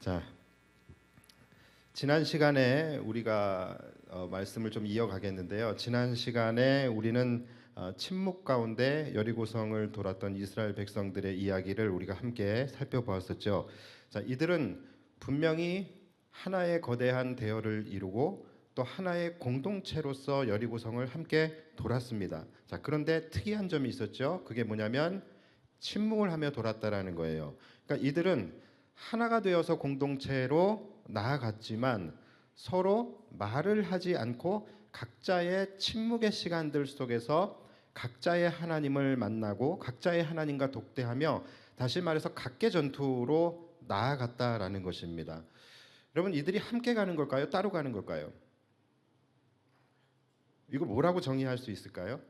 자, 지난 시간에 우리가 말씀을 좀 이어가겠는데요. 지난 시간에 우리는 침묵 가운데 여리고성을 돌았던 이스라엘 백성들의 이야기를 우리가 함께 살펴보았었죠. 자, 이들은 분명히 하나의 거대한 대열을 이루고 또 하나의 공동체로서 여리고성을 함께 돌았습니다. 자, 그런데 특이한 점이 있었죠. 그게 뭐냐면 침묵을 하며 돌았다라는 거예요. 그러니까 이들은 하나가 되어서 공동체로 나아갔지만 서로 말을 하지 않고 각자의 침묵의 시간들 속에서 각자의 하나님을 만나고 각자의 하나님과 독대하며, 다시 말해서 각계 전투로 나아갔다라는 것입니다. 여러분, 이들이 함께 가는 걸까요? 따로 가는 걸까요? 이거 뭐라고 정의할 수 있을까요?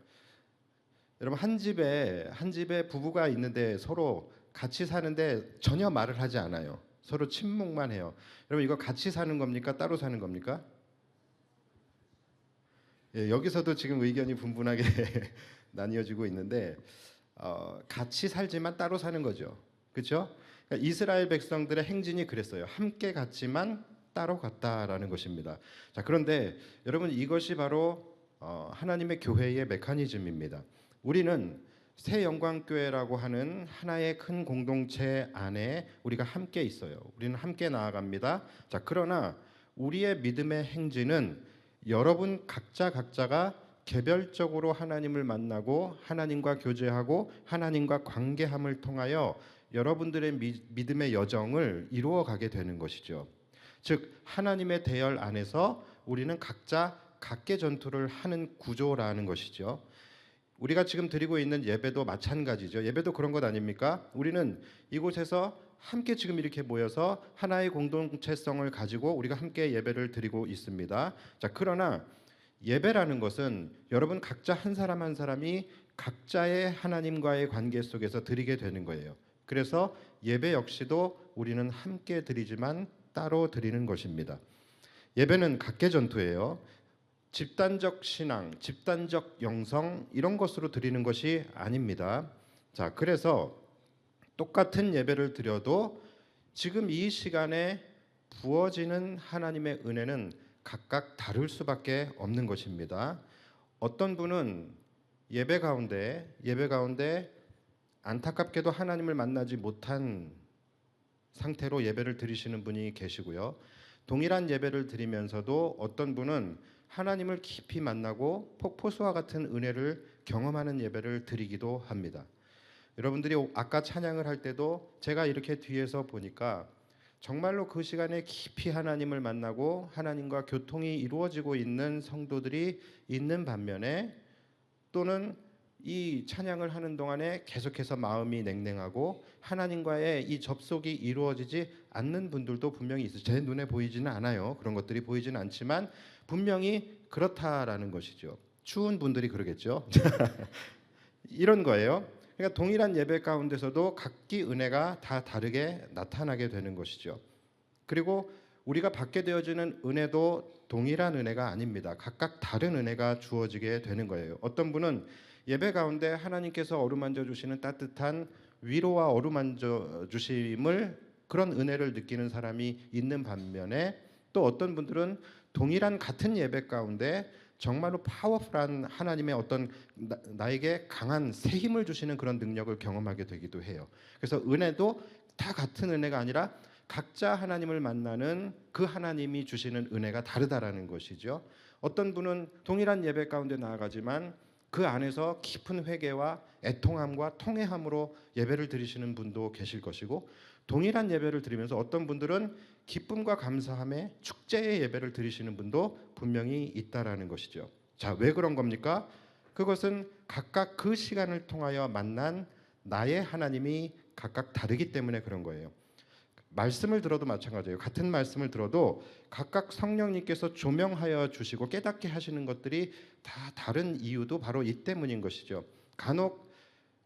여러분, 한 집에 부부가 있는데 서로 같이 사는데 전혀 말을 하지 않아요. 서로 침묵만 해요. 여러분, 이거 같이 사는 겁니까? 따로 사는 겁니까? 예, 여기서도 지금 의견이 분분하게 나뉘어지고 있는데 같이 살지만 따로 사는 거죠. 그렇죠? 그러니까 이스라엘 백성들의 행진이 그랬어요. 함께 갔지만 따로 갔다라는 것입니다. 자, 그런데 여러분, 이것이 바로 하나님의 교회의 메커니즘입니다. 우리는 새 영광교회라고 하는 하나의 큰 공동체 안에 우리가 함께 있어요. 우리는 함께 나아갑니다. 자, 그러나 우리의 믿음의 행진은 여러분 각자가 개별적으로 하나님을 만나고 하나님과 교제하고 하나님과 관계함을 통하여 여러분들의 믿음의 여정을 이루어 가게 되는 것이죠. 즉, 하나님의 대열 안에서 우리는 각자 각계 전투를 하는 구조라는 것이죠. 우리가 지금 드리고 있는 예배도 마찬가지죠. 예배도 그런 것 아닙니까? 우리는 이곳에서 함께 지금 이렇게 모여서 하나의 공동체성을 가지고 우리가 함께 예배를 드리고 있습니다. 자, 그러나 예배라는 것은 여러분 각자 한 사람 한 사람이 각자의 하나님과의 관계 속에서 드리게 되는 거예요. 그래서 예배 역시도 우리는 함께 드리지만 따로 드리는 것입니다. 예배는 각계 전투예요. 집단적 신앙, 집단적 영성, 이런 것으로 드리는 것이 아닙니다. 자, 그래서 똑같은 예배를 드려도 지금 이 시간에 부어지는 하나님의 은혜는 각각 다를 수밖에 없는 것입니다. 어떤 분은 예배 가운데 안타깝게도 하나님을 만나지 못한 상태로 예배를 드리시는 분이 계시고요. 동일한 예배를 드리면서도 어떤 분은 하나님을 깊이 만나고 폭포수와 같은 은혜를 경험하는 예배를 드리기도 합니다. 여러분들이 아까 찬양을 할 때도 제가 이렇게 뒤에서 보니까 정말로 그 시간에 깊이 하나님을 만나고 하나님과 교통이 이루어지고 있는 성도들이 있는 반면에, 또는 이 찬양을 하는 동안에 계속해서 마음이 냉랭하고 하나님과의 이 접속이 이루어지지 않는 분들도 분명히 있어요. 제 눈에 보이지는 않아요. 그런 것들이 보이지는 않지만 분명히 그렇다라는 것이죠. 추운 분들이 그러겠죠. 이런 거예요. 그러니까 동일한 예배 가운데서도 각기 은혜가 다 다르게 나타나게 되는 것이죠. 그리고 우리가 받게 되어지는 은혜도 동일한 은혜가 아닙니다. 각각 다른 은혜가 주어지게 되는 거예요. 어떤 분은 예배 가운데 하나님께서 어루만져 주시는 따뜻한 위로와 어루만져 주심을, 그런 은혜를 느끼는 사람이 있는 반면에, 또 어떤 분들은 동일한 같은 예배 가운데 정말로 파워풀한 하나님의 어떤 나에게 강한 새 힘을 주시는 그런 능력을 경험하게 되기도 해요. 그래서 은혜도 다 같은 은혜가 아니라 각자 하나님을 만나는 그 하나님이 주시는 은혜가 다르다라는 것이죠. 어떤 분은 동일한 예배 가운데 나아가지만 그 안에서 깊은 회개와 애통함과 통회함으로 예배를 드리시는 분도 계실 것이고, 동일한 예배를 드리면서 어떤 분들은 기쁨과 감사함에 축제의 예배를 드리시는 분도 분명히 있다라는 것이죠. 자, 왜 그런 겁니까? 그것은 각각 그 시간을 통하여 만난 나의 하나님이 각각 다르기 때문에 그런 거예요. 말씀을 들어도 마찬가지예요. 같은 말씀을 들어도 각각 성령님께서 조명하여 주시고 깨닫게 하시는 것들이 다 다른 이유도 바로 이 때문인 것이죠. 간혹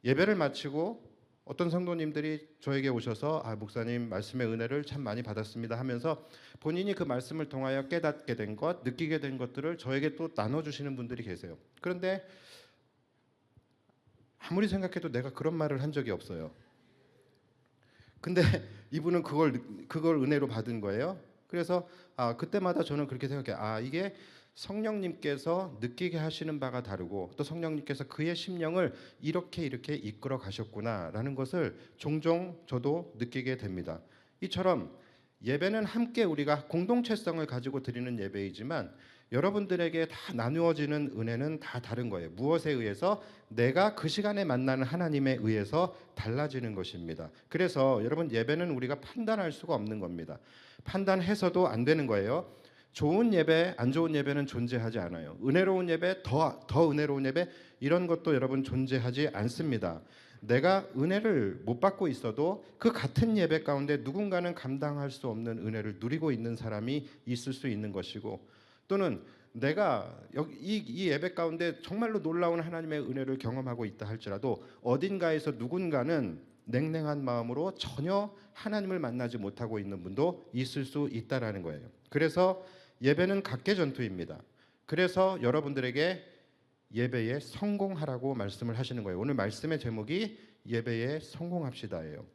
예배를 마치고 어떤 성도님들이 저에게 오셔서 목사님 말씀의 은혜를 참 많이 받았습니다 하면서 본인이 그 말씀을 통하여 깨닫게 된 것, 느끼게 된 것들을 저에게 또 나눠주시는 분들이 계세요. 그런데 아무리 생각해도 내가 그런 말을 한 적이 없어요. 근데 이분은 그걸 은혜로 받은 거예요. 그래서 그때마다 저는 그렇게 생각해요. 이게 성령님께서 느끼게 하시는 바가 다르고 또 성령님께서 그의 심령을 이렇게 이끌어 가셨구나라는 것을 종종 저도 느끼게 됩니다. 이처럼 예배는 함께 우리가 공동체성을 가지고 드리는 예배이지만 여러분들에게 다 나누어지는 은혜는 다 다른 거예요. 무엇에 의해서? 내가 그 시간에 만나는 하나님에 의해서 달라지는 것입니다. 그래서 여러분, 예배는 우리가 판단할 수가 없는 겁니다. 판단해서도 안 되는 거예요. 좋은 예배, 안 좋은 예배는 존재하지 않아요. 은혜로운 예배, 더 은혜로운 예배, 이런 것도 여러분 존재하지 않습니다. 내가 은혜를 못 받고 있어도 그 같은 예배 가운데 누군가는 감당할 수 없는 은혜를 누리고 있는 사람이 있을 수 있는 것이고, 또는 내가 이 예배 가운데 정말로 놀라운 하나님의 은혜를 경험하고 있다 할지라도 어딘가에서 누군가는 냉랭한 마음으로 전혀 하나님을 만나지 못하고 있는 분도 있을 수 있다라는 거예요. 그래서 예배는 각계전투입니다. 그래서 여러분들에게 예배에 성공하라고 말씀을 하시는 거예요. 오늘 말씀의 제목이 예배에 성공합시다예요.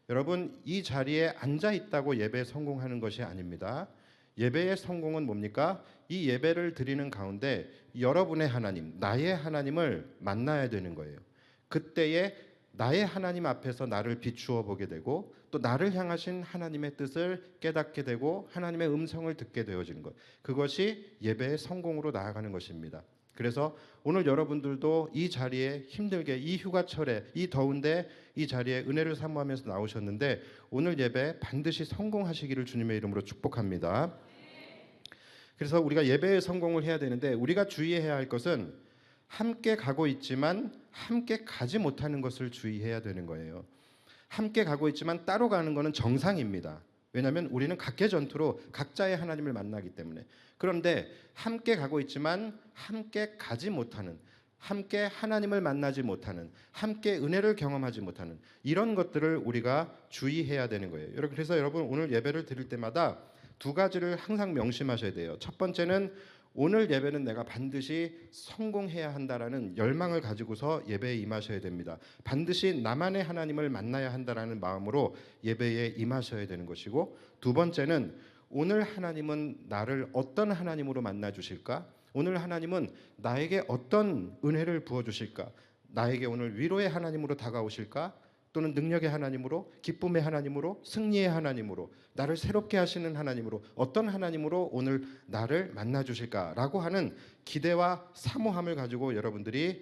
여러분, 이 자리에 앉아 있다고 예배에 성공하는 것이 아닙니다. 예배의 성공은 뭡니까? 이 예배를 드리는 가운데 여러분의 하나님, 나의 하나님을 만나야 되는 거예요. 그때에 나의 하나님 앞에서 나를 비추어 보게 되고 또 나를 향하신 하나님의 뜻을 깨닫게 되고 하나님의 음성을 듣게 되어지는 것, 그것이 예배의 성공으로 나아가는 것입니다. 그래서 오늘 여러분들도 이 자리에 힘들게 이 휴가철에 이 더운데 이 자리에 은혜를 사모하면서 나오셨는데 오늘 예배 반드시 성공하시기를 주님의 이름으로 축복합니다. 그래서 우리가 예배의 성공을 해야 되는데 우리가 주의해야 할 것은 함께 가고 있지만 함께 가지 못하는 것을 주의해야 되는 거예요. 함께 가고 있지만 따로 가는 것은 정상입니다. 왜냐하면 우리는 각계 전투로 각자의 하나님을 만나기 때문에. 그런데 함께 가고 있지만 함께 가지 못하는, 함께 하나님을 만나지 못하는, 함께 은혜를 경험하지 못하는 이런 것들을 우리가 주의해야 되는 거예요. 그래서 여러분, 오늘 예배를 드릴 때마다 두 가지를 항상 명심하셔야 돼요. 첫 번째는 오늘 예배는 내가 반드시 성공해야 한다라는 열망을 가지고서 예배에 임하셔야 됩니다. 반드시 나만의 하나님을 만나야 한다라는 마음으로 예배에 임하셔야 되는 것이고, 두 번째는 오늘 하나님은 나를 어떤 하나님으로 만나 주실까? 오늘 하나님은 나에게 어떤 은혜를 부어 주실까? 나에게 오늘 위로의 하나님으로 다가오실까? 또는 능력의 하나님으로, 기쁨의 하나님으로, 승리의 하나님으로, 나를 새롭게 하시는 하나님으로, 어떤 하나님으로 오늘 나를 만나 주실까라고 하는 기대와 사모함을 가지고 여러분들이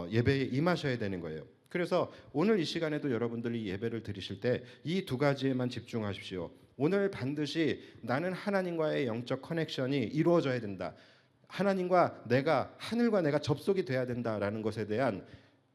예배에 임하셔야 되는 거예요. 그래서 오늘 이 시간에도 여러분들이 예배를 드리실 때 이 두 가지에만 집중하십시오. 오늘 반드시 나는 하나님과의 영적 커넥션이 이루어져야 된다. 하나님과 내가, 하늘과 내가 접속이 돼야 된다라는 것에 대한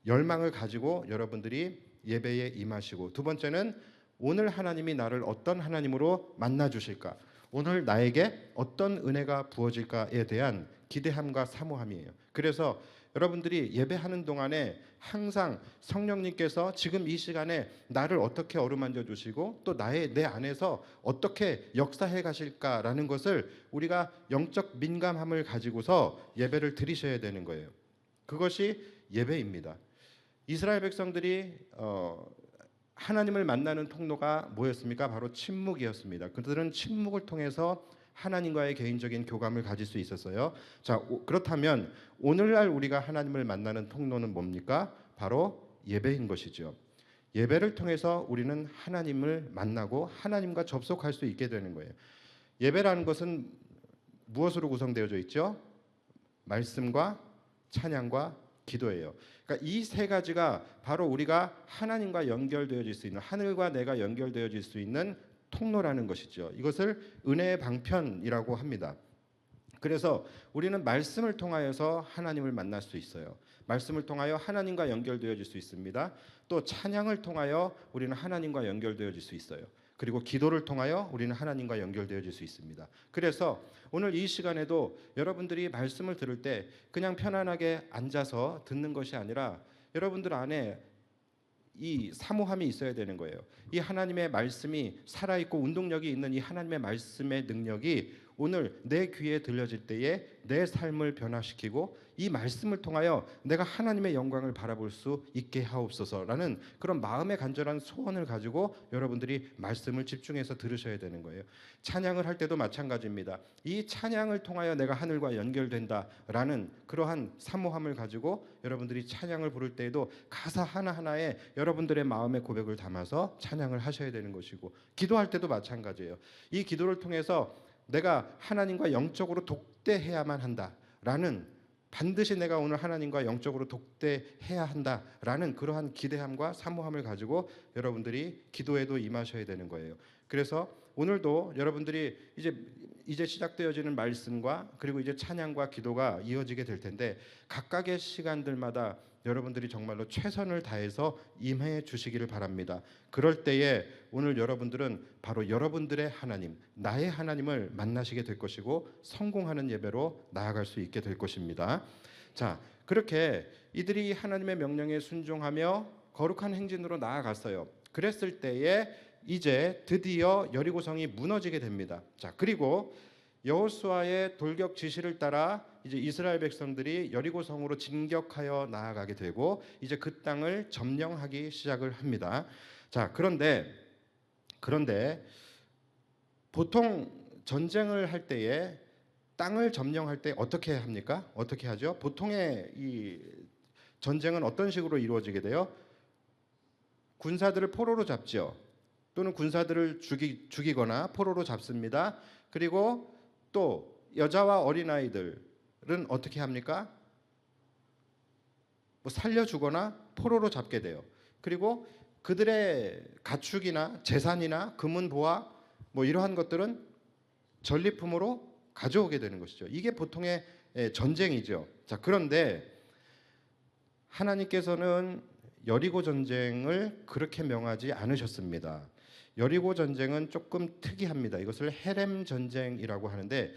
열망을 가지고 여러분들이 예배에 임하시고, 두 번째는 오늘 하나님이 나를 어떤 하나님으로 만나 주실까? 오늘 나에게 어떤 은혜가 부어질까에 대한 기대함과 사모함이에요. 그래서 여러분들이 예배하는 동안에 항상 성령님께서 지금 이 시간에 나를 어떻게 어루만져 주시고 또 내 안에서 어떻게 역사해 가실까라는 것을 우리가 영적 민감함을 가지고서 예배를 드리셔야 되는 거예요. 그것이 예배입니다. 이스라엘 백성들이 하나님을 만나는 통로가 뭐였습니까? 바로 침묵이었습니다. 그들은 침묵을 통해서 하나님과의 개인적인 교감을 가질 수 있었어요. 자, 그렇다면 오늘날 우리가 하나님을 만나는 통로는 뭡니까? 바로 예배인 것이죠. 예배를 통해서 우리는 하나님을 만나고 하나님과 접속할 수 있게 되는 거예요. 예배라는 것은 무엇으로 구성되어져 있죠? 말씀과 찬양과 기도예요. 그러니까 이 세 가지가 바로 우리가 하나님과 연결되어질 수 있는, 하늘과 내가 연결되어질 수 있는 통로라는 것이죠. 이것을 은혜의 방편이라고 합니다. 그래서 우리는 말씀을 통하여서 하나님을 만날 수 있어요. 말씀을 통하여 하나님과 연결되어질 수 있습니다. 또 찬양을 통하여 우리는 하나님과 연결되어질 수 있어요. 그리고 기도를 통하여 우리는 하나님과 연결되어질 수 있습니다. 그래서 오늘 이 시간에도 여러분들이 말씀을 들을 때 그냥 편안하게 앉아서 듣는 것이 아니라 여러분들 안에 이 사모함이 있어야 되는 거예요. 이 하나님의 말씀이 살아있고 운동력이 있는 이 하나님의 말씀의 능력이 오늘 내 귀에 들려질 때에 내 삶을 변화시키고 이 말씀을 통하여 내가 하나님의 영광을 바라볼 수 있게 하옵소서라는 그런 마음의 간절한 소원을 가지고 여러분들이 말씀을 집중해서 들으셔야 되는 거예요. 찬양을 할 때도 마찬가지입니다. 이 찬양을 통하여 내가 하늘과 연결된다라는 그러한 사모함을 가지고 여러분들이 찬양을 부를 때에도 가사 하나하나에 여러분들의 마음의 고백을 담아서 찬양을 하셔야 되는 것이고, 기도할 때도 마찬가지예요. 이 기도를 통해서 내가 하나님과 영적으로 독대해야만 한다라는, 반드시 내가 오늘 하나님과 영적으로 독대해야 한다라는 그러한 기대함과 사모함을 가지고 여러분들이 기도에도 임하셔야 되는 거예요. 그래서 오늘도 여러분들이 이제 시작되어지는 말씀과 그리고 이제 찬양과 기도가 이어지게 될 텐데, 각각의 시간들마다 여러분들이 정말로 최선을 다해서 임해 주시기를 바랍니다. 그럴 때에 오늘 여러분들은 바로 여러분들의 하나님, 나의 하나님을 만나시게 될 것이고 성공하는 예배로 나아갈 수 있게 될 것입니다. 자, 그렇게 이들이 하나님의 명령에 순종하며 거룩한 행진으로 나아갔어요. 그랬을 때에 이제 드디어 여리고성이 무너지게 됩니다. 자, 그리고 여호수아의 돌격 지시를 따라 이제 이스라엘 백성들이 여리고성으로 진격하여 나아가게 되고 이제 그 땅을 점령하기 시작을 합니다. 자, 그런데 보통 전쟁을 할 때에 땅을 점령할 때 어떻게 합니까? 어떻게 하죠? 보통의 이 전쟁은 어떤 식으로 이루어지게 돼요? 군사들을 포로로 잡죠. 또는 군사들을 죽이거나 포로로 잡습니다. 그리고 또 여자와 어린아이들은 어떻게 합니까? 뭐 살려주거나 포로로 잡게 돼요. 그리고 그들의 가축이나 재산이나 금은 보화 뭐 이러한 것들은 전리품으로 가져오게 되는 것이죠. 이게 보통의 전쟁이죠. 자, 그런데 하나님께서는 여리고 전쟁을 그렇게 명하지 않으셨습니다. 여리고 전쟁은 조금 특이합니다. 이것을 헤렘 전쟁이라고 하는데,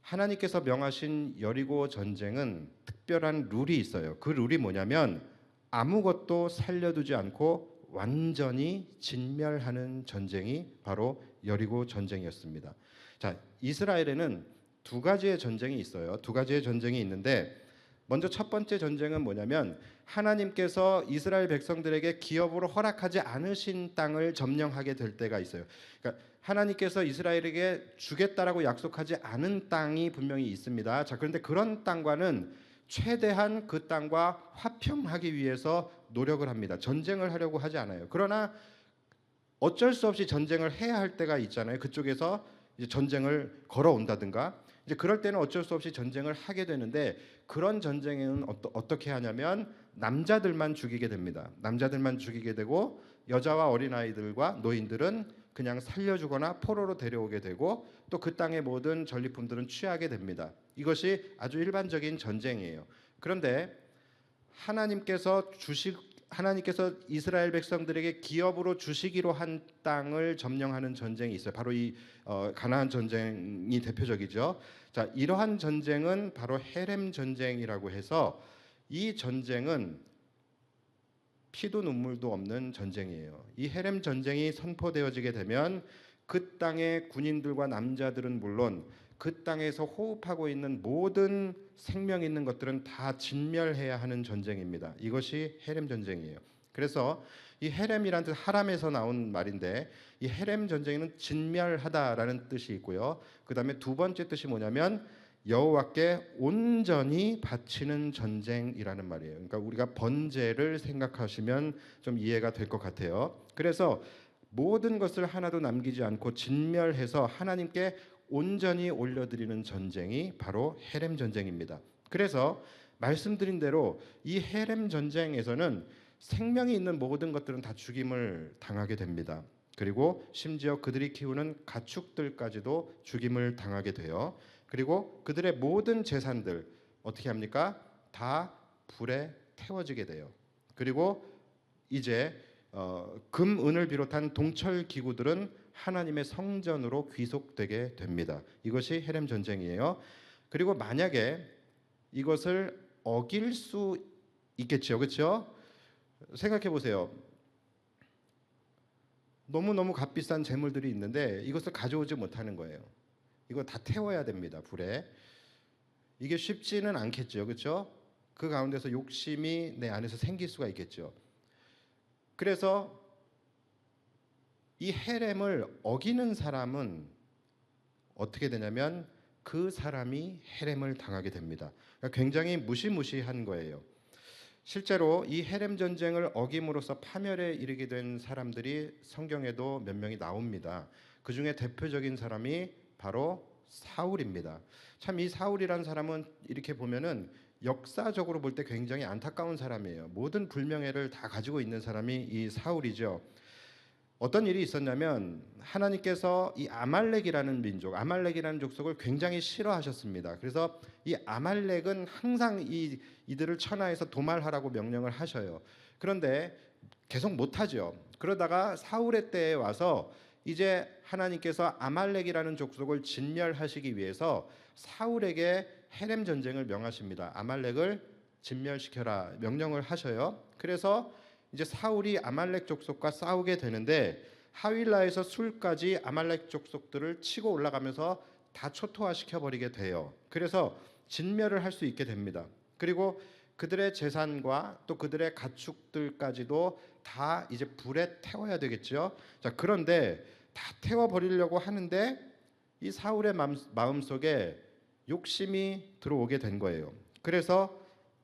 하나님께서 명하신 여리고 전쟁은 특별한 룰이 있어요. 그 룰이 뭐냐면 아무것도 살려두지 않고 완전히 진멸하는 전쟁이 바로 여리고 전쟁이었습니다. 자, 이스라엘에는 두 가지의 전쟁이 있어요. 두 가지의 전쟁이 있는데, 먼저 첫 번째 전쟁은 뭐냐면 하나님께서 이스라엘 백성들에게 기업으로 허락하지 않으신 땅을 점령하게 될 때가 있어요. 그러니까 하나님께서 이스라엘에게 주겠다라고 약속하지 않은 땅이 분명히 있습니다. 자, 그런데 그런 땅과는 최대한 그 땅과 화평하기 위해서 노력을 합니다. 전쟁을 하려고 하지 않아요. 그러나 어쩔 수 없이 전쟁을 해야 할 때가 있잖아요. 그쪽에서 이제 전쟁을 걸어온다든가, 이제 그럴 때는 어쩔 수 없이 전쟁을 하게 되는데, 그런 전쟁에는 어떻게 하냐면 남자들만 죽이게 됩니다. 남자들만 죽이게 되고 여자와 어린아이들과 노인들은 그냥 살려주거나 포로로 데려오게 되고 또 그 땅의 모든 전리품들은 취하게 됩니다. 이것이 아주 일반적인 전쟁이에요. 그런데 하나님께서 이스라엘 백성들에게 기업으로 주시기로 한 땅을 점령하는 전쟁이 있어요. 바로 이 가나안 전쟁이 대표적이죠. 자, 이러한 전쟁은 바로 헤렘 전쟁이라고 해서, 이 전쟁은 피도 눈물도 없는 전쟁이에요. 이 헤렘 전쟁이 선포되어지게 되면 그 땅의 군인들과 남자들은 물론 그 땅에서 호흡하고 있는 모든 생명 있는 것들은 다 진멸해야 하는 전쟁입니다. 이것이 헤렘 전쟁이에요. 그래서 이 헤렘이라는 뜻, 하람에서 나온 말인데, 이 헤렘 전쟁에는 진멸하다라는 뜻이 있고요. 그 다음에 두 번째 뜻이 뭐냐면 여호와께 온전히 바치는 전쟁이라는 말이에요. 그러니까 우리가 번제를 생각하시면 좀 이해가 될 것 같아요. 그래서 모든 것을 하나도 남기지 않고 진멸해서 하나님께 온전히 올려드리는 전쟁이 바로 헤렘 전쟁입니다. 그래서 말씀드린 대로 이 헤렘 전쟁에서는 생명이 있는 모든 것들은 다 죽임을 당하게 됩니다. 그리고 심지어 그들이 키우는 가축들까지도 죽임을 당하게 돼요. 그리고 그들의 모든 재산들 어떻게 합니까? 다 불에 태워지게 돼요. 그리고 이제 금, 은을 비롯한 동철 기구들은 하나님의 성전으로 귀속되게 됩니다. 이것이 헤렘 전쟁이에요. 그리고 만약에 이것을 어길 수 있겠죠, 그렇죠? 생각해 보세요. 너무너무 값비싼 재물들이 있는데 이것을 가져오지 못하는 거예요. 이거 다 태워야 됩니다, 불에. 이게 쉽지는 않겠죠, 그렇죠? 그 가운데서 욕심이 내 안에서 생길 수가 있겠죠. 그래서 이 헤렘을 어기는 사람은 어떻게 되냐면 그 사람이 헤렘을 당하게 됩니다. 그러니까 굉장히 무시무시한 거예요. 실제로 이 헤렘 전쟁을 어김으로써 파멸에 이르게 된 사람들이 성경에도 몇 명이 나옵니다. 그 중에 대표적인 사람이 바로 사울입니다. 참 이 사울이라는 사람은 이렇게 보면은 역사적으로 볼 때 굉장히 안타까운 사람이에요. 모든 불명예를 다 가지고 있는 사람이 이 사울이죠. 어떤 일이 있었냐면 하나님께서 이 아말렉이라는 민족, 아말렉이라는 족속을 굉장히 싫어하셨습니다. 그래서 이 아말렉은 항상 이들을 천하에서 도말하라고 명령을 하셔요. 그런데 계속 못하죠. 그러다가 사울의 때에 와서 이제 하나님께서 아말렉이라는 족속을 진멸하시기 위해서 사울에게 헤렘 전쟁을 명하십니다. 아말렉을 진멸시켜라 명령을 하셔요. 그래서 이제 사울이 아말렉 족속과 싸우게 되는데 하윌라에서 술까지 아말렉 족속들을 치고 올라가면서 다 초토화시켜 버리게 돼요. 그래서 진멸을 할 수 있게 됩니다. 그리고 그들의 재산과 또 그들의 가축들까지도 다 이제 불에 태워야 되겠죠. 자, 그런데 다 태워 버리려고 하는데 이 사울의 마음속에 욕심이 들어오게 된 거예요. 그래서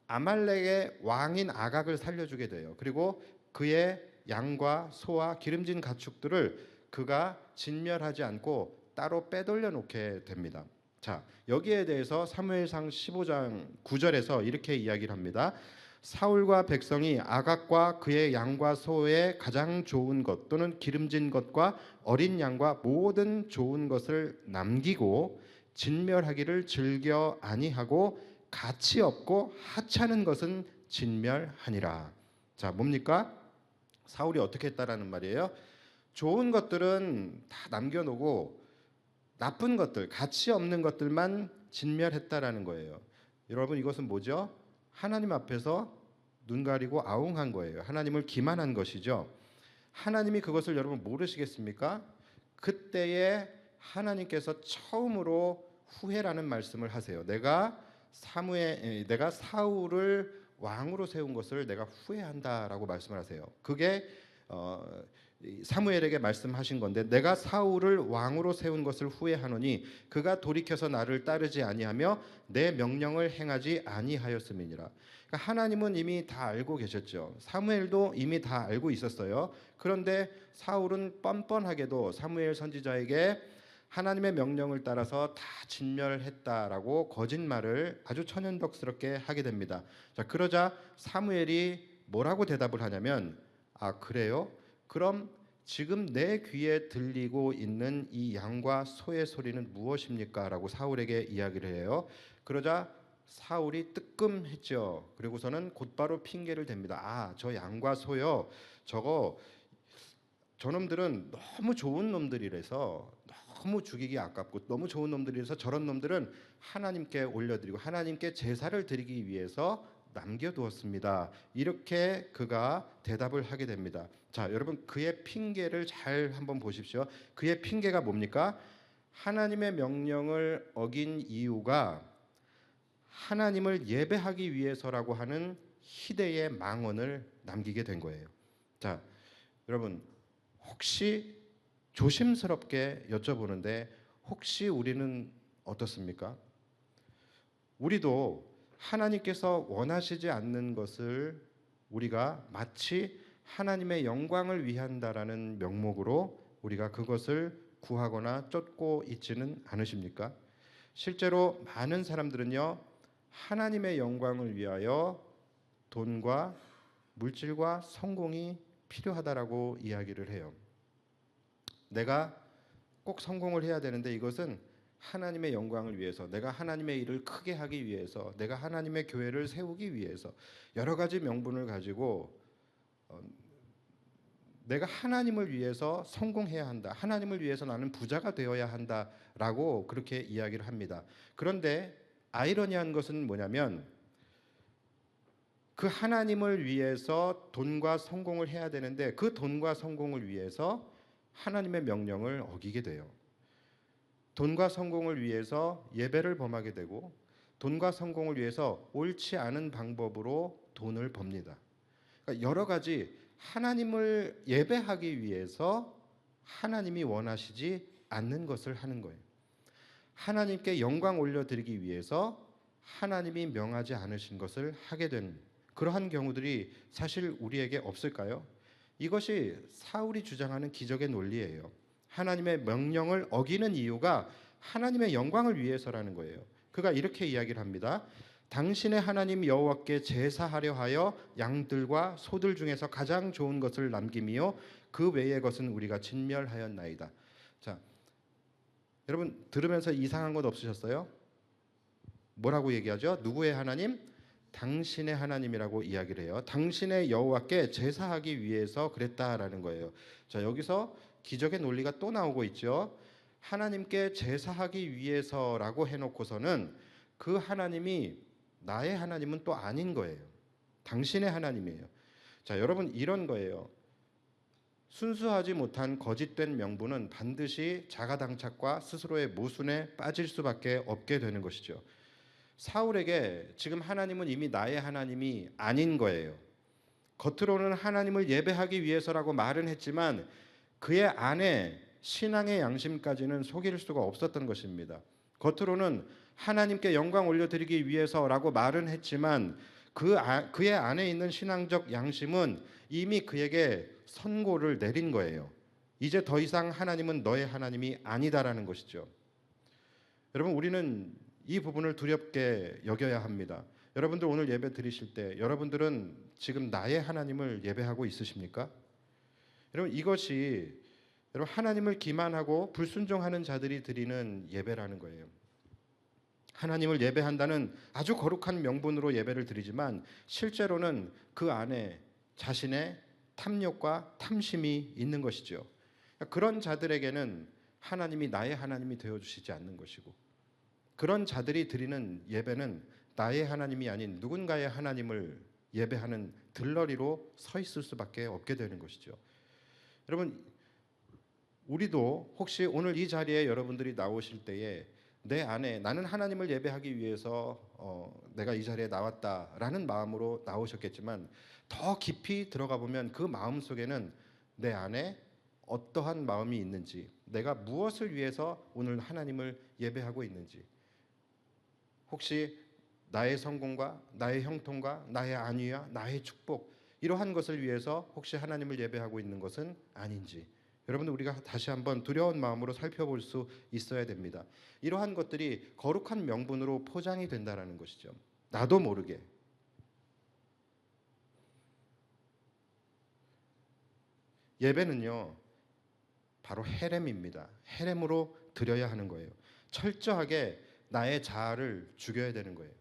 아말렉의 왕인 아각을 살려주게 돼요. 그리고 그의 양과 소와 기름진 가축들을 그가 진멸하지 않고 따로 빼돌려 놓게 됩니다. 자, 여기에 대해서 사무엘상 15장 9절에서 이렇게 이야기를 합니다. 사울과 백성이 아각과 그의 양과 소의 가장 좋은 것 또는 기름진 것과 어린 양과 모든 좋은 것을 남기고 진멸하기를 즐겨 아니하고 가치 없고 하찮은 것은 진멸하니라. 자, 뭡니까? 사울이 어떻게 했다라는 말이에요? 좋은 것들은 다 남겨놓고 나쁜 것들, 가치 없는 것들만 진멸했다라는 거예요. 여러분, 이것은 뭐죠? 하나님 앞에서 눈 가리고 아웅한 거예요. 하나님을 기만한 것이죠. 하나님이 그것을 여러분 모르시겠습니까? 그때에 하나님께서 처음으로 후회라는 말씀을 하세요. 내가 사울을 왕으로 세운 것을 내가 후회한다라고 말씀을 하세요. 그게 사무엘에게 말씀하신 건데, 내가 사울을 왕으로 세운 것을 후회하노니 그가 돌이켜서 나를 따르지 아니하며 내 명령을 행하지 아니하였음이니라. 그러니까 하나님은 이미 다 알고 계셨죠. 사무엘도 이미 다 알고 있었어요. 그런데 사울은 뻔뻔하게도 사무엘 선지자에게 하나님의 명령을 따라서 다 진멸했다라고 거짓말을 아주 천연덕스럽게 하게 됩니다. 자, 그러자 사무엘이 뭐라고 대답을 하냐면, 아, 그래요? 그럼 지금 내 귀에 들리고 있는 이 양과 소의 소리는 무엇입니까? 라고 사울에게 이야기를 해요. 그러자 사울이 뜨끔했죠. 그리고서는 곧바로 핑계를 댑니다. 아, 저 양과 소요. 저놈들은 너무 좋은 놈들이라서 너무 죽이기 아깝고 너무 좋은 놈들이라서 저런 놈들은 하나님께 올려드리고 하나님께 제사를 드리기 위해서 남겨두었습니다. 이렇게 그가 대답을 하게 됩니다. 자, 여러분, 그의 핑계를 잘 한번 보십시오. 그의 핑계가 뭡니까? 하나님의 명령을 어긴 이유가 하나님을 예배하기 위해서라고 하는 희대의 망언을 남기게 된 거예요. 자, 여러분, 혹시 조심스럽게 여쭤보는데 혹시 우리는 어떻습니까? 우리도 하나님께서 원하시지 않는 것을 우리가 마치 하나님의 영광을 위한다라는 명목으로 우리가 그것을 구하거나 쫓고 있지는 않으십니까? 실제로 많은 사람들은요, 하나님의 영광을 위하여 돈과 물질과 성공이 필요하다라고 이야기를 해요. 내가 꼭 성공을 해야 되는데 이것은 하나님의 영광을 위해서, 내가 하나님의 일을 크게 하기 위해서, 내가 하나님의 교회를 세우기 위해서 여러 가지 명분을 가지고 내가 하나님을 위해서 성공해야 한다, 하나님을 위해서 나는 부자가 되어야 한다라고 그렇게 이야기를 합니다. 그런데 아이러니한 것은 뭐냐면 그 하나님을 위해서 돈과 성공을 해야 되는데 그 돈과 성공을 위해서 하나님의 명령을 어기게 돼요. 돈과 성공을 위해서 예배를 범하게 되고 돈과 성공을 위해서 옳지 않은 방법으로 돈을 법니다. 그러니까 여러 가지 하나님을 예배하기 위해서 하나님이 원하시지 않는 것을 하는 거예요. 하나님께 영광 올려드리기 위해서 하나님이 명하지 않으신 것을 하게 된 그러한 경우들이 사실 우리에게 없을까요? 이것이 사울이 주장하는 기적의 논리예요. 하나님의 명령을 어기는 이유가 하나님의 영광을 위해서라는 거예요. 그가 이렇게 이야기를 합니다. 당신의 하나님 여호와께 제사하려 하여 양들과 소들 중에서 가장 좋은 것을 남김이요 그 외의 것은 우리가 진멸하였나이다. 자, 여러분 들으면서 이상한 것 없으셨어요? 뭐라고 얘기하죠? 누구의 하나님? 당신의 하나님이라고 이야기를 해요. 당신의 여호와께 제사하기 위해서 그랬다라는 거예요. 자, 여기서 기적의 논리가 또 나오고 있죠. 하나님께 제사하기 위해서라고 해놓고서는 그 하나님이 나의 하나님은 또 아닌 거예요. 당신의 하나님이에요. 자, 여러분 이런 거예요. 순수하지 못한 거짓된 명분은 반드시 자가당착과 스스로의 모순에 빠질 수밖에 없게 되는 것이죠. 사울에게 지금 하나님은 이미 나의 하나님이 아닌 거예요. 겉으로는 하나님을 예배하기 위해서라고 말은 했지만 그의 안에 신앙의 양심까지는 속일 수가 없었던 것입니다. 겉으로는 하나님께 영광 올려드리기 위해서라고 말은 했지만 그의 안에 있는 신앙적 양심은 이미 그에게 선고를 내린 거예요. 이제 더 이상 하나님은 너의 하나님이 아니다라는 것이죠. 여러분 우리는 이 부분을 두렵게 여겨야 합니다. 여러분들 오늘 예배 드리실 때 여러분들은 지금 나의 하나님을 예배하고 있으십니까? 여러분 이것이 여러분 하나님을 기만하고 불순종하는 자들이 드리는 예배라는 거예요. 하나님을 예배한다는 아주 거룩한 명분으로 예배를 드리지만 실제로는 그 안에 자신의 탐욕과 탐심이 있는 것이죠. 그런 자들에게는 하나님이 나의 하나님이 되어주시지 않는 것이고 그런 자들이 드리는 예배는 나의 하나님이 아닌 누군가의 하나님을 예배하는 들러리로 서 있을 수밖에 없게 되는 것이죠. 여러분 우리도 혹시 오늘 이 자리에 여러분들이 나오실 때에 내 안에 나는 하나님을 예배하기 위해서 내가 이 자리에 나왔다라는 마음으로 나오셨겠지만 더 깊이 들어가 보면 그 마음 속에는 내 안에 어떠한 마음이 있는지 내가 무엇을 위해서 오늘 하나님을 예배하고 있는지 혹시 나의 성공과 나의 형통과 나의 안위와 나의 축복 이러한 것을 위해서 혹시 하나님을 예배하고 있는 것은 아닌지 여러분들 우리가 다시 한번 두려운 마음으로 살펴볼 수 있어야 됩니다. 이러한 것들이 거룩한 명분으로 포장이 된다라는 것이죠. 나도 모르게. 예배는요. 바로 헤렘입니다. 헤렘으로 드려야 하는 거예요. 철저하게 나의 자아를 죽여야 되는 거예요.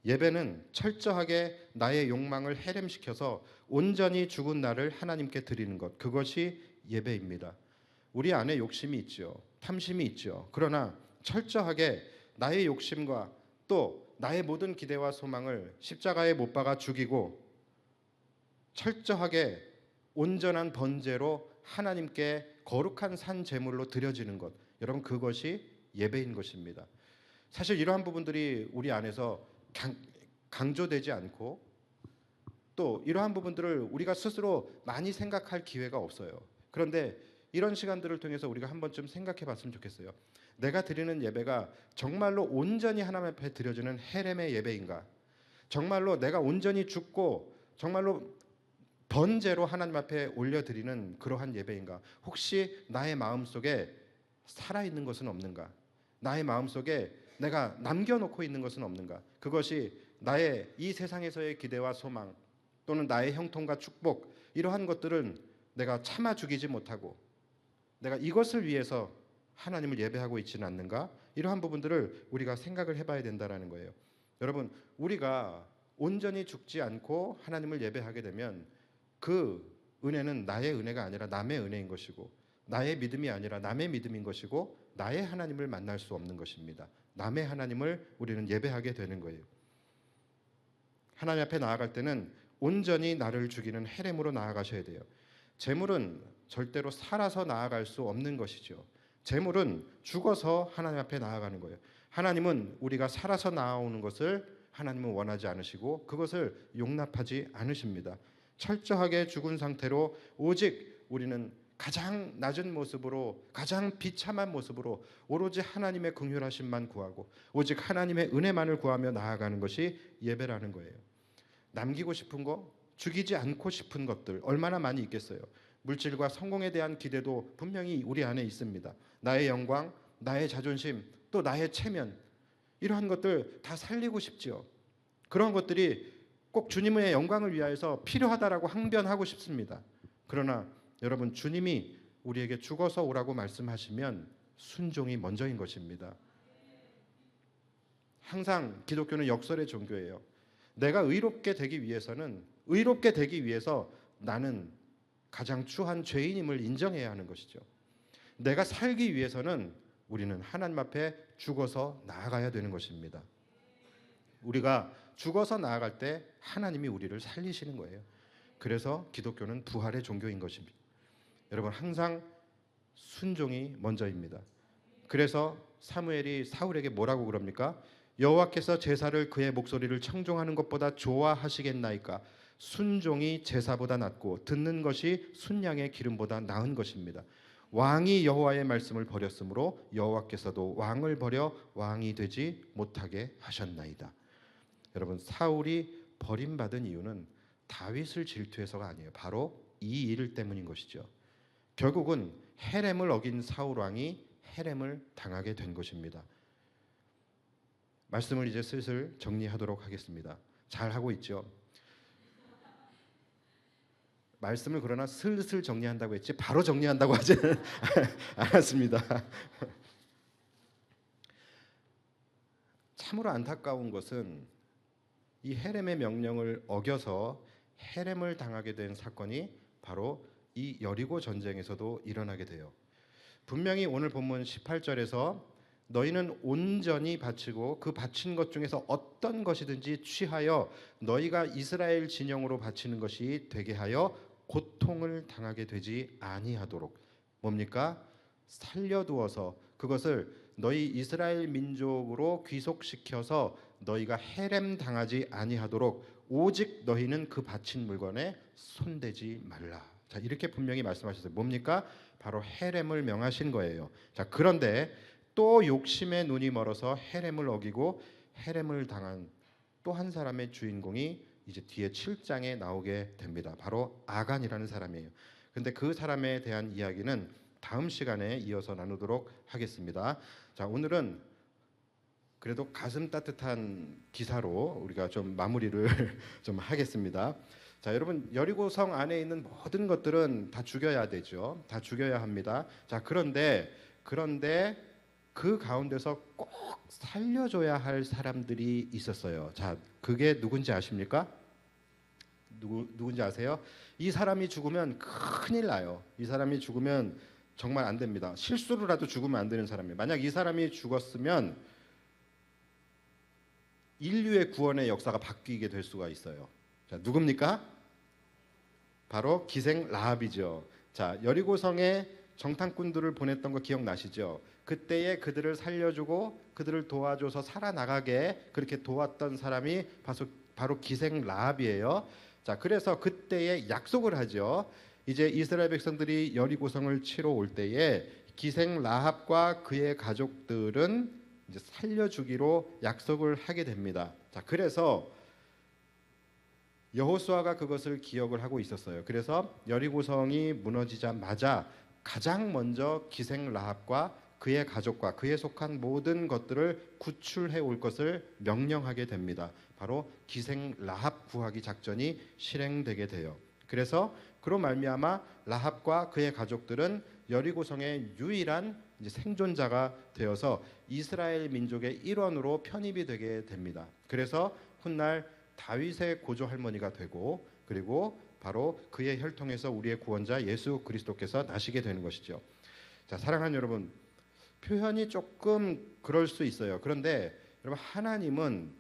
예배는 철저하게 나의 욕망을 헤렘시켜서 온전히 죽은 나를 하나님께 드리는 것. 그것이 예배입니다. 우리 안에 욕심이 있죠. 탐심이 있죠. 그러나 철저하게 나의 욕심과 또 나의 모든 기대와 소망을 십자가에 못 박아 죽이고 철저하게 온전한 번제로 하나님께 거룩한 산 제물로 드려지는 것. 여러분 그것이 예배인 것입니다. 사실 이러한 부분들이 우리 안에서 강조되지 않고 또 이러한 부분들을 우리가 스스로 많이 생각할 기회가 없어요. 그런데 이런 시간들을 통해서 우리가 한 번쯤 생각해 봤으면 좋겠어요. 내가 드리는 예배가 정말로 온전히 하나님 앞에 드려지는 헤렘의 예배인가? 정말로 내가 온전히 죽고 정말로 번제로 하나님 앞에 올려드리는 그러한 예배인가? 혹시 나의 마음속에 살아있는 것은 없는가? 나의 마음속에 내가 남겨놓고 있는 것은 없는가? 그것이 나의 이 세상에서의 기대와 소망 또는 나의 형통과 축복 이러한 것들은 내가 참아 죽이지 못하고 내가 이것을 위해서 하나님을 예배하고 있지는 않는가? 이러한 부분들을 우리가 생각을 해봐야 된다는 거예요. 여러분 우리가 온전히 죽지 않고 하나님을 예배하게 되면 그 은혜는 나의 은혜가 아니라 남의 은혜인 것이고 나의 믿음이 아니라 남의 믿음인 것이고 나의 하나님을 만날 수 없는 것입니다. 남의 하나님을 우리는 예배하게 되는 거예요. 하나님 앞에 나아갈 때는 온전히 나를 죽이는 헤렘으로 나아가셔야 돼요. 재물은 절대로 살아서 나아갈 수 없는 것이죠. 재물은 죽어서 하나님 앞에 나아가는 거예요. 하나님은 우리가 살아서 나아오는 것을 하나님은 원하지 않으시고 그것을 용납하지 않으십니다. 철저하게 죽은 상태로 오직 우리는 가장 낮은 모습으로, 가장 비참한 모습으로 오로지 하나님의 긍휼하심만 구하고 오직 하나님의 은혜만을 구하며 나아가는 것이 예배라는 거예요. 남기고 싶은 거, 죽이지 않고 싶은 것들 얼마나 많이 있겠어요. 물질과 성공에 대한 기대도 분명히 우리 안에 있습니다. 나의 영광, 나의 자존심, 또 나의 체면, 이러한 것들 다 살리고 싶지요. 그런 것들이 꼭 주님의 영광을 위하여서 필요하다라고 항변하고 싶습니다. 그러나 여러분, 주님이 우리에게 죽어서 오라고 말씀하시면 순종이 먼저인 것입니다. 항상 기독교는 역설의 종교예요. 내가 의롭게 되기 위해서 나는 가장 추한 죄인임을 인정해야 하는 것이죠. 내가 살기 위해서는 우리는 하나님 앞에 죽어서 나아가야 되는 것입니다. 우리가 죽어서 나아갈 때 하나님이 우리를 살리시는 거예요. 그래서 기독교는 부활의 종교인 것입니다. 여러분, 항상 순종이 먼저입니다. 그래서 사무엘이 사울에게 뭐라고 그럽니까? 여호와께서 제사를 그의 목소리를 청종하는 것보다 좋아하시겠나이까? 순종이 제사보다 낫고 듣는 것이 순양의 기름보다 나은 것입니다. 왕이 여호와의 말씀을 버렸으므로 여호와께서도 왕을 버려 왕이 되지 못하게 하셨나이다. 여러분, 사울이 버림받은 이유는 다윗을 질투해서가 아니에요. 바로 이 일 때문인 것이죠. 결국은 헤렘을 어긴 사울 왕이 헤렘을 당하게 된 것입니다. 말씀을 이제 슬슬 정리하도록 하겠습니다. 잘 하고 있죠? 말씀을 그러나 슬슬 정리한다고 했지 바로 정리한다고 하지는 않았습니다. 참으로 안타까운 것은 이 헤렘의 명령을 어겨서 헤렘을 당하게 된 사건이 바로 이 여리고 전쟁에서도 일어나게 돼요. 분명히 오늘 본문 18절에서 너희는 온전히 바치고 그 바친 것 중에서 어떤 것이든지 취하여 너희가 이스라엘 진영으로 바치는 것이 되게 하여 고통을 당하게 되지 아니하도록, 뭡니까? 살려두어서 그것을 너희 이스라엘 민족으로 귀속시켜서 너희가 헤렘 당하지 아니하도록 오직 너희는 그 바친 물건에 손대지 말라. 자, 이렇게 분명히 말씀하셨어요. 뭡니까? 바로 헤렘을 명하신 거예요. 자, 그런데 또 욕심의 눈이 멀어서 헤렘을 어기고 헤렘을 당한 또 한 사람의 주인공이 이제 뒤에 7장에 나오게 됩니다. 바로 아간이라는 사람이에요. 근데 그 사람에 대한 이야기는 다음 시간에 이어서 나누도록 하겠습니다. 자, 오늘은 그래도 가슴 따뜻한 기사로 우리가 좀 마무리를 좀 하겠습니다. 자, 여러분, 여리고성 안에 있는 모든 것들은 다 죽여야 되죠. 다 죽여야 합니다. 자, 그런데 그 가운데서 꼭 살려줘야 할 사람들이 있었어요. 자, 그게 누군지 아십니까? 누군지 아세요? 이 사람이 죽으면 큰일 나요. 이 사람이 죽으면 정말 안 됩니다. 실수로라도 죽으면 안 되는 사람이에요. 만약 이 사람이 죽었으면 인류의 구원의 역사가 바뀌게 될 수가 있어요. 자, 누굽니까? 바로 기생 라합이죠. 자, 여리고성에 정탐꾼들을 보냈던 거 기억나시죠? 그때에 그들을 살려주고 그들을 도와줘서 살아나가게 그렇게 도왔던 사람이 바로 기생 라합이에요. 자, 그래서 그때에 약속을 하죠. 이제 이스라엘 백성들이 여리고성을 치러 올 때에 기생 라합과 그의 가족들은 이제 살려주기로 약속을 하게 됩니다. 자, 그래서 여호수아가 그것을 기억을 하고 있었어요. 그래서 여리고성이 무너지자마자 가장 먼저 기생 라합과 그의 가족과 그에 속한 모든 것들을 구출해 올 것을 명령하게 됩니다. 바로 기생 라합 구하기 작전이 실행되게 돼요. 그래서 그로 말미암아 라합과 그의 가족들은 여리고성의 유일한 이제 생존자가 되어서 이스라엘 민족의 일원으로 편입이 되게 됩니다. 그래서 훗날 다윗의 고조 할머니가 되고 그리고 바로 그의 혈통에서 우리의 구원자 예수 그리스도께서 나시게 되는 것이죠. 자, 사랑하는 여러분, 표현이 조금 그럴 수 있어요. 그런데 여러분, 하나님은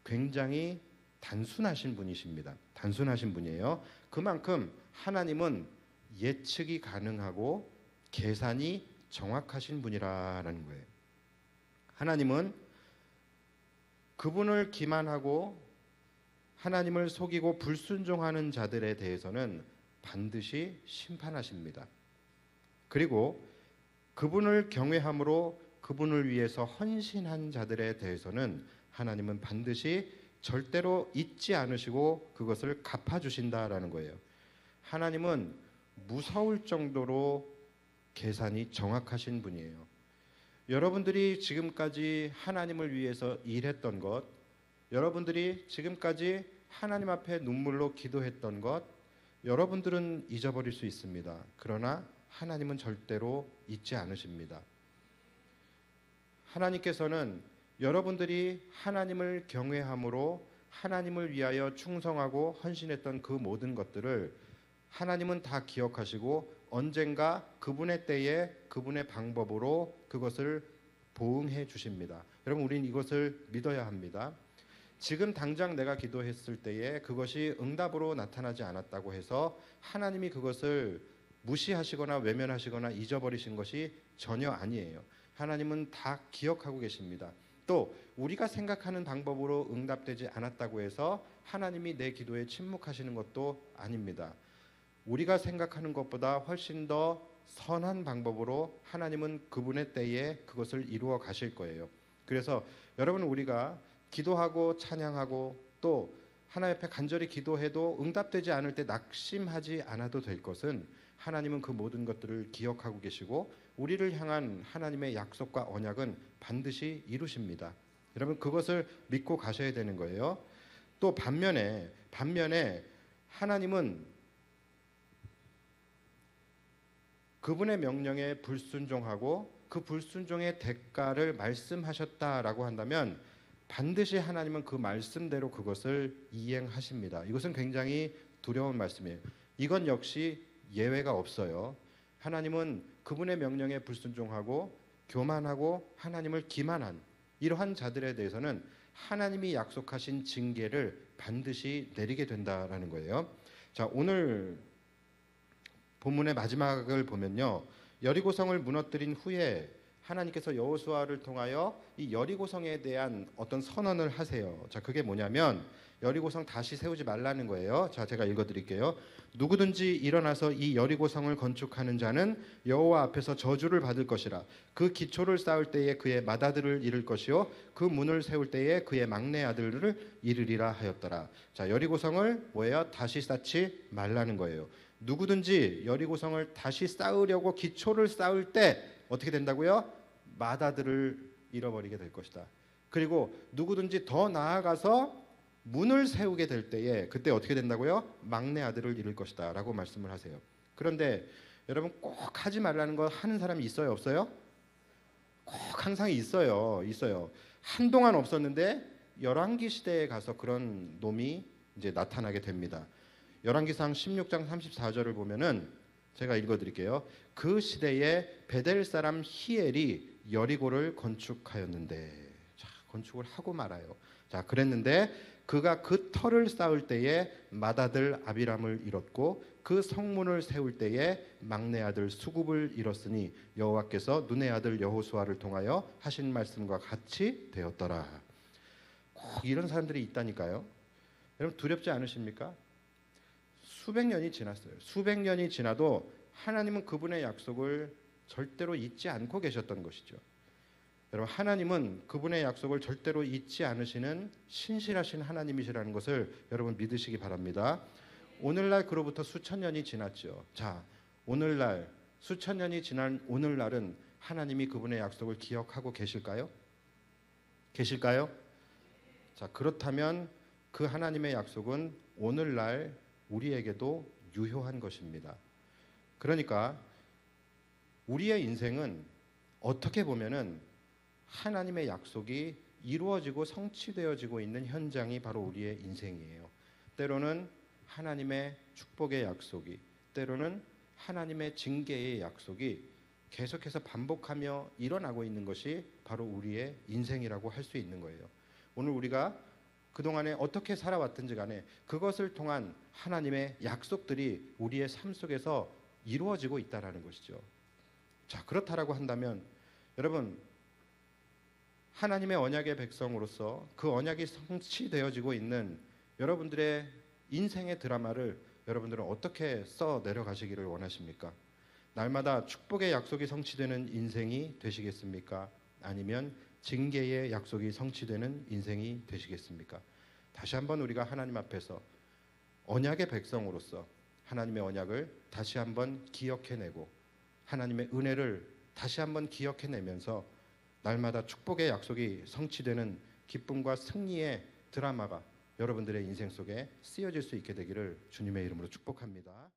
굉장히 단순하신 분이십니다. 단순하신 분이에요. 그만큼 하나님은 예측이 가능하고 계산이 정확하신 분이라는 거예요. 하나님은 그분을 기만하고 하나님을 속이고 불순종하는 자들에 대해서는 반드시 심판하십니다. 그리고 그분을 경외함으로 그분을 위해서 헌신한 자들에 대해서는 하나님은 반드시 절대로 잊지 않으시고 그것을 갚아주신다라는 거예요. 하나님은 무서울 정도로 계산이 정확하신 분이에요. 여러분들이 지금까지 하나님을 위해서 일했던 것, 여러분들이 지금까지 하나님 앞에 눈물로 기도했던 것, 여러분들은 잊어버릴 수 있습니다. 그러나 하나님은 절대로 잊지 않으십니다. 하나님께서는 여러분들이 하나님을 경외함으로 하나님을 위하여 충성하고 헌신했던 그 모든 것들을 하나님은 다 기억하시고 언젠가 그분의 때에 그분의 방법으로 그것을 보응해 주십니다. 여러분, 우리는 이것을 믿어야 합니다. 지금 당장 내가 기도했을 때에 그것이 응답으로 나타나지 않았다고 해서 하나님이 그것을 무시하시거나 외면하시거나 잊어버리신 것이 전혀 아니에요. 하나님은 다 기억하고 계십니다. 또 우리가 생각하는 방법으로 응답되지 않았다고 해서 하나님이 내 기도에 침묵하시는 것도 아닙니다. 우리가 생각하는 것보다 훨씬 더 선한 방법으로 하나님은 그분의 때에 그것을 이루어 가실 거예요. 그래서 여러분, 우리가 기도하고 찬양하고 또 하나님 앞에 간절히 기도해도 응답되지 않을 때 낙심하지 않아도 될 것은 하나님은 그 모든 것들을 기억하고 계시고 우리를 향한 하나님의 약속과 언약은 반드시 이루십니다. 여러분, 그것을 믿고 가셔야 되는 거예요. 또 반면에 하나님은 그분의 명령에 불순종하고 그 불순종의 대가를 말씀하셨다라고 한다면 반드시 하나님은 그 말씀대로 그것을 이행하십니다. 이것은 굉장히 두려운 말씀이에요. 이건 역시 예외가 없어요. 하나님은 그분의 명령에 불순종하고 교만하고 하나님을 기만한 이러한 자들에 대해서는 하나님이 약속하신 징계를 반드시 내리게 된다라는 거예요. 자, 오늘 본문의 마지막을 보면요, 여리고성을 무너뜨린 후에 하나님께서 여호수아를 통하여 이 여리고성에 대한 어떤 선언을 하세요. 자, 그게 뭐냐면 여리고성 다시 세우지 말라는 거예요. 자, 제가 읽어드릴게요. 누구든지 일어나서 이 여리고성을 건축하는 자는 여호와 앞에서 저주를 받을 것이라. 그 기초를 쌓을 때에 그의 맏아들을 잃을 것이요 그 문을 세울 때에 그의 막내 아들을 잃으리라 하였더라. 자, 여리고성을 뭐예요? 다시 쌓지 말라는 거예요. 누구든지 여리고성을 다시 쌓으려고 기초를 쌓을 때 어떻게 된다고요? 맏아들을 잃어버리게 될 것이다. 그리고 누구든지 더 나아가서 문을 세우게 될 때에 그때 어떻게 된다고요? 막내 아들을 잃을 것이다 라고 말씀을 하세요. 그런데 여러분, 꼭 하지 말라는 거 하는 사람이 있어요, 없어요? 꼭 항상 있어요. 한동안 없었는데 열왕기 시대에 가서 그런 놈이 이제 나타나게 됩니다. 열왕기상 16장 34절을 보면은 제가 읽어드릴게요. 그 시대에 베델 사람 히엘이 여리고를 건축하였는데, 자, 건축을 하고 말아요. 자, 그랬는데 그가 그 터를 쌓을 때에 맏아들 아비람을 잃었고 그 성문을 세울 때에 막내 아들 수굽을 잃었으니 여호와께서 눈의 아들 여호수아를 통하여 하신 말씀과 같이 되었더라. 꼭 이런 사람들이 있다니까요. 여러분, 두렵지 않으십니까? 수백 년이 지났어요. 수백 년이 지나도 하나님은 그분의 약속을 절대로 잊지 않고 계셨던 것이죠. 여러분, 하나님은 그분의 약속을 절대로 잊지 않으시는 신실하신 하나님이시라는 것을 여러분 믿으시기 바랍니다. 오늘날 그로부터 수천 년이 지났죠. 자, 오늘날 수천 년이 지난 오늘날은 하나님이 그분의 약속을 기억하고 계실까요? 계실까요? 자, 그렇다면 그 하나님의 약속은 오늘날 우리에게도 유효한 것입니다. 그러니까 우리의 인생은 어떻게 보면은 하나님의 약속이 이루어지고 성취되어지고 있는 현장이 바로 우리의 인생이에요. 때로는 하나님의 축복의 약속이, 때로는 하나님의 징계의 약속이 계속해서 반복하며 일어나고 있는 것이 바로 우리의 인생이라고 할 수 있는 거예요. 오늘 우리가 그동안에 어떻게 살아왔든지 간에 그것을 통한 하나님의 약속들이 우리의 삶 속에서 이루어지고 있다는 것이죠. 자, 그렇다라고 한다면 여러분, 하나님의 언약의 백성으로서 그 언약이 성취되어지고 있는 여러분들의 인생의 드라마를 여러분들은 어떻게 써 내려가시기를 원하십니까? 날마다 축복의 약속이 성취되는 인생이 되시겠습니까? 아니면 징계의 약속이 성취되는 인생이 되시겠습니까? 다시 한번 우리가 하나님 앞에서 언약의 백성으로서 하나님의 언약을 다시 한번 기억해내고 하나님의 은혜를 다시 한번 기억해내면서 날마다 축복의 약속이 성취되는 기쁨과 승리의 드라마가 여러분들의 인생 속에 쓰여질 수 있게 되기를 주님의 이름으로 축복합니다.